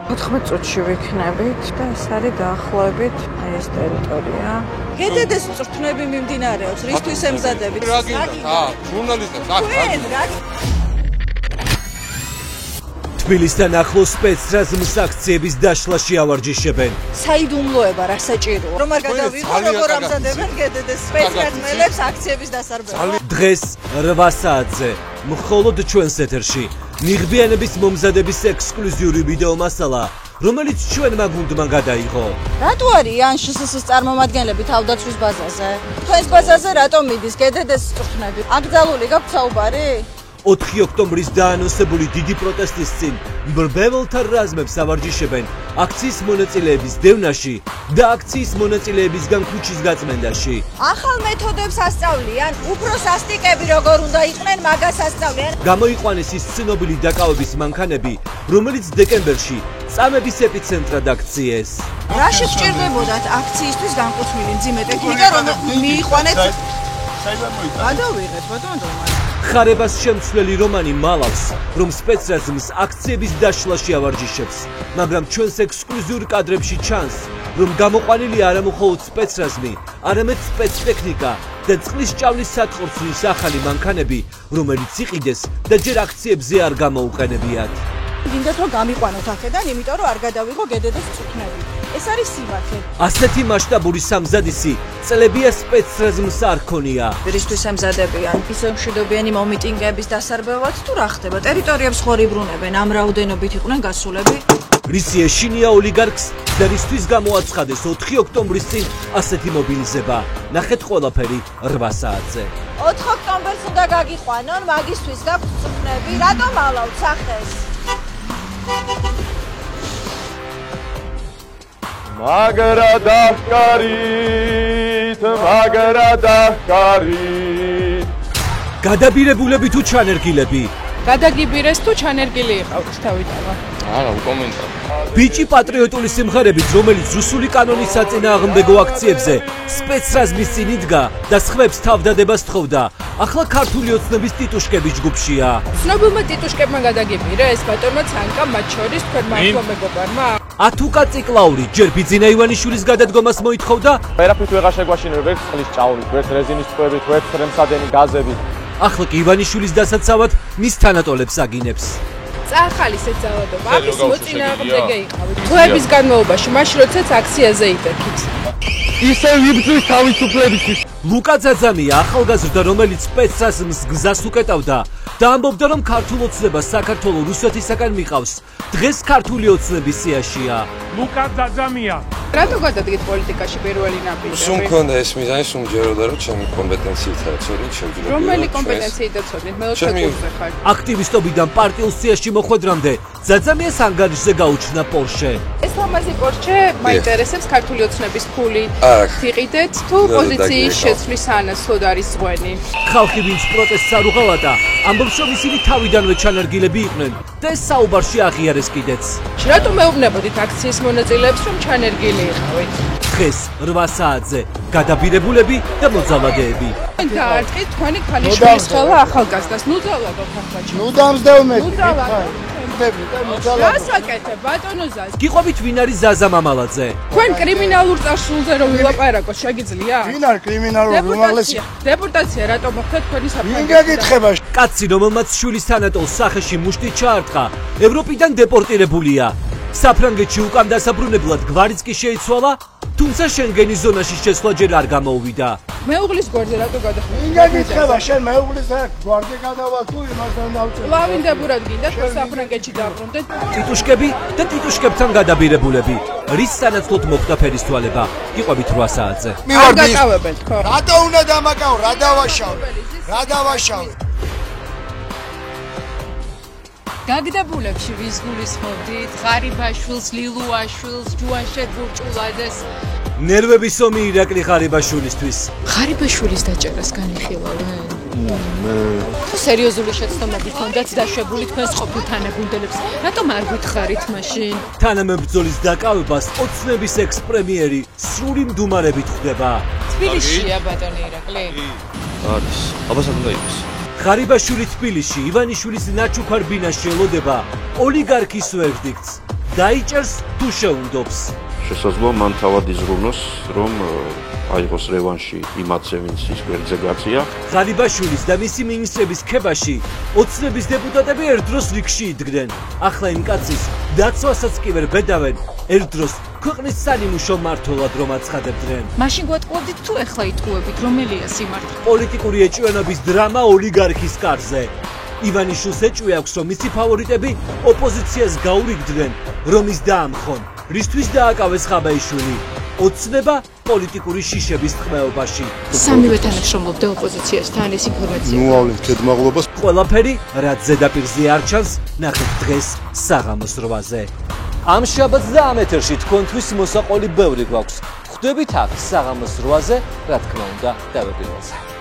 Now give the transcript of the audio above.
14 წუთში ვიქნებით და ეს არის დაახლოებით ეს ტერიტორია. გედედეს წვრთნები მიმდინარეობს, რისთვის ემზადებით? ჟურნალისტებს, თბილისთან ახლოს სპეცრაზმის აქციების დაშლაში ავარჯიშებენ. საიდუმლოება რა საჭიროა? რომ არ გადავიღო, როგორ ამზადებენ გედედეს სპეცრაზმელებს აქციების დასარბევად? დღეს 8 საათზე მხოლოდ ჩვენს ეთერში ნიღბიანების მომზადების ექსკლუზიური ვიდეო მასალა, რომელიც ჩვენმა გუნდმა გადაიღო. რატო არის იანშსს წარმომადგენლები თავდაცვის ბაზაზე? თქვენს ბაზაზე რატომ მიდის გედედეს წვრთნები? აკრძალული გაქვთ საუბარი? 4 ოქტომბრის დაანონსებული დიდი პროტესტის წინ მრბეველთა რაზმებს ავარჯიშებენ აქციის მონაწილეების დევნაში და აქციის მონაწილეებისგან ქუჩის გაწმენდაში. ახალ მეთოდებს ასწავლიან, უფრო სასტიკები როგორ უნდა იყვნენ, მაგას ასწავლიან. გამოიყვანეს ის ცნობილი დაკავების მანქანები, რომელიც დეკემბერში წამების ეპიცენტრად აქციეს. რაში გჭირდებოდათ აქციისთვის განკუთვნილი მძიმე ტექნიკა, რომ მიიყვანეთ? გადავიღეთ ბატონო. ხარებას შემცვლელი რომანი მალავს, რომ სპეცრაზმის აქციების დაშლაში ავარჯიშებს, მაგრამ ჩვენს ექსკლუზიურ კადრებში ჩანს, რომ გამოყვანილი არა მხოლოდ სპეცრაზმი, არამედ სპეცტექნიკა და წყლის ჭამლის სატყორცნის ახალი მანქანები, რომელიც იყიდეს და ჯერ აქციებზე არ გამოუყენებიათ. გინდათ რომ გამიყვანოთ აქედან, იმიტომ რომ არ გადავიღო გედედეს წვრთნები. ეს არის სიმართლე. ასეთი მასშტაბური სამზადისი წლებია სპეცრაზმს არ ქონია. რისთვის ემზადებიან? ისე მშვიდობიანი მომიტინგების დასარბევად თუ რა ხდება? ტერიტორიებს ხორიბრუნებენ, ამ რაოდენობით იყვნენ გასულები? რისი ეშინია ოლიგარქს და რისთვის გამოაცხადეს 4 ოქტომბრის წინ ასეთი მობილიზება. ნახეთ ყველაფერი 8 საათზე. 4 ოქტომბერს უნდა გაგიყვანონ, მაგისთვის გაქვთ წვრთნები, რატომ ალავთ სახეს? მაგრა დახკარით, მაგრა დახკარით. გადაბირებულები თუ ჩანერგილები? გადაგიბირეს თუ ჩანერგილი იყავთ თავიდანვე? არა, უკომენტარ. ბიჭი პატრიოტული სიმღერებით, რომელიც რუსული კანონის საწინააღმდეგო აქციებზე სპეცრაზმის წინ იდგა და სხვებს თავდადებას თხოვდა, ახლა ქართული ოცნების ტიტუშკების ჯგუფშია. ცნობილმა ტიტუშკებმა გადაგიბირეს, ბატონო ცანკა მათ შორის თქვენმა ახლა მეგობარმა? ათუკა ციკლაური ჯერ ბიძინა ივანიშვილის გადადგომას მოითხოვდა, ვერაფრით ვეღარ შეგვაშინებთ, ვერც წყლის ჭავლით, ვერც რეზინის წყობით, ვერც რემსადენი გაზებით. ახლა კი ივანიშვილის დასაცავად მის თანატოლებს აგინებს. წახალის ეძავადობა, ამის მოწინააღმდეგე იყავით. თვეების განმავლობაში, მაშინ როდესაც აქციაზე იტექით. ისე ვიბრძვის თავისუფლებისთვის. ლუკა ძაძამია ახალგაზრდა, რომელიც სპეცრაზმს გზას უკეტავდა და ამბობდა, რომ ქართულ ოცნებას საქართველოს რუსეთისაგან მიყავს. დღეს ქართული ოცნების სიაშია. ლუკა ძაძამია. რატო გადადგეთ პოლიტიკაში პირველი ნაპირები? სულ მქონდა ეს მიზანი, სულ მჯეროდა, რომ ჩემი კომპეტენციით არცოდით შევძლებია. რომელი კომპეტენციით დაცოდით? მეოთხე კურსზე ხარ. აქტივისტობიდან პარტიულ სიაში მოხვედრამდე ძაძამიას ანგარიშზე გაუჩნდა პორშე. ეს ლამაზი პორშე მაინტერესებს ქართული ოცნების ფული. იყიდეთ თუ პოზიციის შეცვლის ანაცვლოდ არის ზღვენი? ხალხი ვინც პროტესტს არ უღალატა, ამბობს, რომ ისინი თავიდანვე ჩანერგილები იყვნენ და ეს საუბარში აღიარეს კიდეც. რატომ მეუბნებოდით აქციის მონაწილეებს, რომ ჩანერგილი იყავით? დღეს 8 საათზე გადაბირებულები და მოძალადეები. დაარტყით თქვენი ქალიშვილის ხელა ახალგაზრდას. ნუ ძალადო ხახაჩი. ნუ დამსდევმეთ. გასაკეთე ბატონო ზაზ. გიყვებით ვინ არის ზაზა მამალაძე? თქვენ კრიმინალურ წარსულზე რომ ვილაპარაკოთ შეგიძლია? ვინ არის კრიმინალური უმაღლესი? დეპუტაცია რატომ მოხდა თქვენი ვინ საფრანგეთში? გეკითხება? კაცი, რომელმაც შვილის თანატოლს სახეში მუშტით ჩაარტყა, ევროპიდან დეპორტირებულია. საფრანგეთში უკან დასაბრუნებლად გვარიც კი შეიცვალა, თუმცა შენგენის ზონაში შესვლა ჯერ არ გამოუვიდა. მეუღლის გვერდზე რატო გადახდა? ვინ გეკითხება? შენ მეუღლის გვარდი გადავალ თუ იმასთან დავწერე. ლავინდებურად გინდა თქვენ საფრანგეთში დაბრუნდეთ? ტიტუშკები და ტიტუშკებთან გადაბირებულები. რის სანაცვლოდ მოხდა ფერისცვალება? გიყვებით 8 საათზე. არ გაკავებენ თქო? რატო უნდა დამაკავ? რა დავაშავ? რა დავაშავ? გაგდებულებში ვის გულისხმობდით? ღარიბაშვილს, ლილუაშვილს, ჯუანშეთ ბურჭულაძეს. ნერვების ომი ირაკლი ღარიბაშვილისთვის. ღარიბაშვილის დაჭერას განიხილავენ? თუ სერიოზული შეცდომები ჰქონდათ დაშვებული თქვენს ყოფილ თანაგუნდელებს, რატომ არ გითხარით მაშინ? თანამებრძოლის დაკავებას ოცნების ექს-პრემიერი სრული მდუმარებით ხვდება. თბილისშია ბატონი ირაკლი? არის. აბასად უნდა იყოს. ღარიბაშვილი თბილისში ივანიშვილის ნაჩუქარ ბინაში ელოდება ოლიგარქის ვერდიქტს. დაიჭერს თუ შეუნდობს. შესაძლოა მან თავად იზრუნოს, რომ აიღოს რევანში იმათზე, ვინც ის გვერდზე გაწია. ღარიბაშვილის და მისი მინისტრების ქებაში ოცნების დეპუტატები ერთდროს რიგში იდგნენ. ახლა იმ კაცის დაცვასაც კი ვერ ბედავენ. ერთდროს ქვეყნის სანიმუშო მმართველად რომ აცხადებდნენ. მაშინ გვატყუებდით თუ ეხლა იტყუებით, რომელია სიმართლე? პოლიტიკური ეჭვიანობის დრამა ოლიგარქის კარზე. ივანიშვილს ეჭვი აქვს, რომ მისი ფავორიტები ოპოზიციას გაურიგდნენ, რომ ის დაამხონ, რისთვის დააკავეს ხაბაიშვილი. ოცნება პოლიტიკური შიშების ტყმეობაში. სამივე თანამშრომლობდა ოპოზიციასთან ეს ინფორმაცია. ნუავლეთ ქედმაღლობას. ყველაფერი, რაც ზედაპირზე არ ჩანს, ნახეთ დღეს საღამოს 8-ზე. ამ შაბათს და ამ ეთერში თქვენთვის მოსაყოლი ბევრი გვაქვს. ხვდებით აქ საღამოს 8-ზე, რა თქმა უნდა, დავებილოზე.